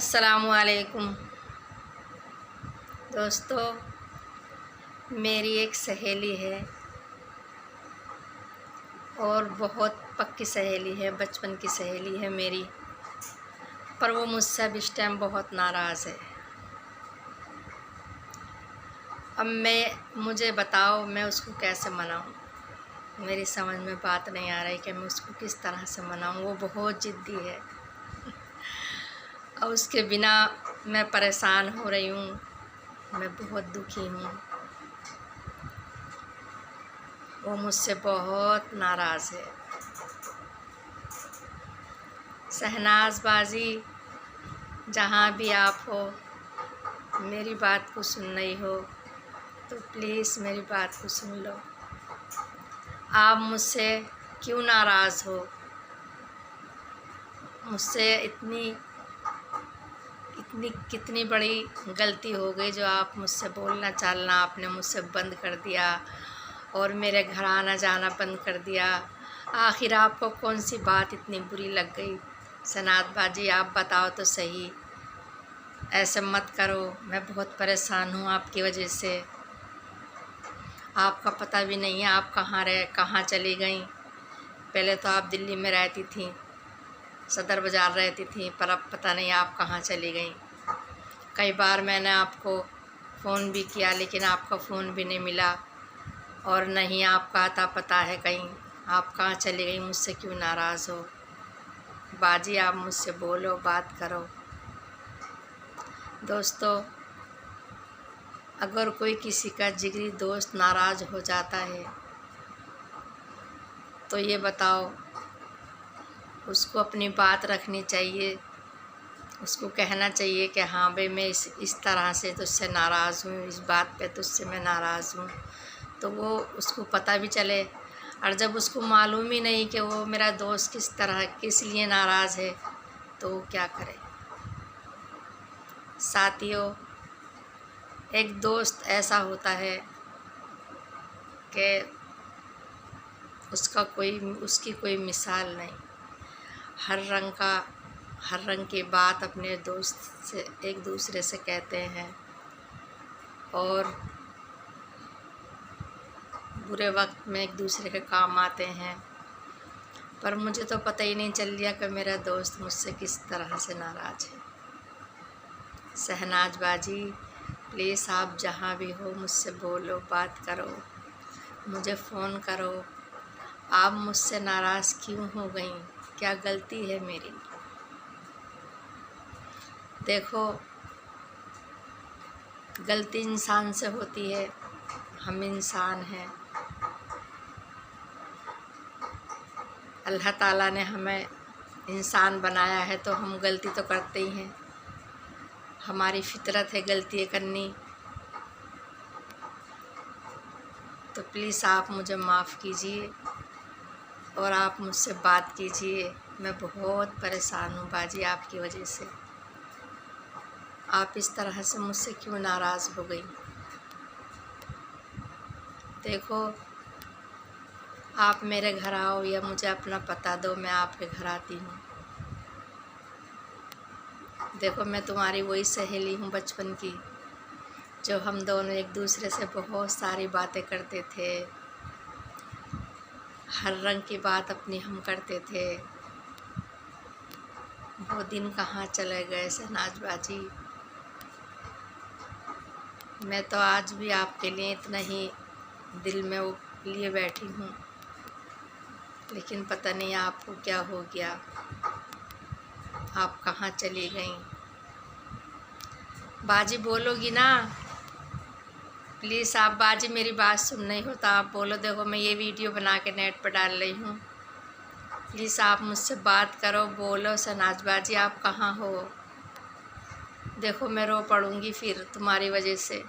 अस्सलामुअलैकुम दोस्तों, मेरी एक सहेली है और बहुत पक्की सहेली है, बचपन की सहेली है मेरी। पर वो मुझसे अब इस टाइम बहुत नाराज़ है। अब मुझे बताओ मैं उसको कैसे मनाऊं। मेरी समझ में बात नहीं आ रही कि मैं उसको किस तरह से मनाऊं। वो बहुत ज़िद्दी है और उसके बिना मैं परेशान हो रही हूँ। मैं बहुत दुखी हूँ। वो मुझसे बहुत नाराज़ है। शहनाज बाजी, जहाँ भी आप हो, मेरी बात को सुन रही हो तो प्लीज़ मेरी बात को सुन लो। आप मुझसे क्यों नाराज़ हो? मुझसे इतनी कितनी बड़ी गलती हो गई जो आप मुझसे बोलना चालना आपने मुझसे बंद कर दिया और मेरे घर आना जाना बंद कर दिया। आखिर आपको कौन सी बात इतनी बुरी लग गई? शहनाज बाजी, आप बताओ तो सही। ऐसे मत करो, मैं बहुत परेशान हूँ आपकी वजह से। आपका पता भी नहीं है आप कहाँ चली गई। पहले तो आप दिल्ली में रहती थी, सदर बाज़ार रहती थी, पर अब पता नहीं आप कहाँ चली गई। कई बार मैंने आपको फ़ोन भी किया लेकिन आपका फ़ोन भी नहीं मिला और नहीं आपका आता पता है कहीं। आप कहाँ चली गई? मुझसे क्यों नाराज़ हो? बाजी, आप मुझसे बोलो, बात करो। दोस्तों, अगर कोई किसी का जिगरी दोस्त नाराज़ हो जाता है तो ये बताओ, उसको अपनी बात रखनी चाहिए। उसको कहना चाहिए कि हाँ भाई, मैं इस तरह से तुझसे नाराज़ हूँ, इस बात पे तुझसे मैं नाराज़ हूँ, तो वो उसको पता भी चले। और जब उसको मालूम ही नहीं कि वो मेरा दोस्त किस लिए नाराज़ है, तो वो क्या करे? साथियों, एक दोस्त ऐसा होता है कि उसकी कोई मिसाल नहीं। हर रंग की बात अपने दोस्त से एक दूसरे से कहते हैं और बुरे वक्त में एक दूसरे के काम आते हैं। पर मुझे तो पता ही नहीं चल लिया कि मेरा दोस्त मुझसे किस तरह से नाराज़ है। शहनाज बाजी, प्लीज़ आप जहाँ भी हो मुझसे बोलो, बात करो, मुझे फ़ोन करो। आप मुझसे नाराज़ क्यों हो गई? क्या गलती है मेरी? देखो, गलती इंसान से होती है, हम इंसान हैं। अल्लाह ताला ने हमें इंसान बनाया है तो हम गलती तो करते ही हैं। हमारी फितरत है गलती करनी। तो प्लीज़ आप मुझे माफ़ कीजिए और आप मुझसे बात कीजिए। मैं बहुत परेशान हूँ बाजी आपकी वजह से। आप इस तरह से मुझसे क्यों नाराज़ हो गई? देखो, आप मेरे घर आओ या मुझे अपना पता दो, मैं आपके घर आती हूँ। देखो, मैं तुम्हारी वही सहेली हूँ बचपन की, जो हम दोनों एक दूसरे से बहुत सारी बातें करते थे। हर रंग की बात अपनी हम करते थे। वो दिन कहाँ चले गए शहनाज बाजी? मैं तो आज भी आपके लिए इतना ही दिल में वो लिए बैठी हूँ, लेकिन पता नहीं आपको क्या हो गया। आप कहाँ चली गई? बाजी, बोलोगी ना? प्लीज़ आप बाजी मेरी बात सुन नहीं हो तो आप बोलो। देखो, मैं ये वीडियो बना के नेट पर डाल रही हूँ। प्लीज़ आप मुझसे बात करो, बोलो। शहनाज बाजी, आप कहाँ हो? देखो, मैं रो पड़ूँगी फिर तुम्हारी वजह से।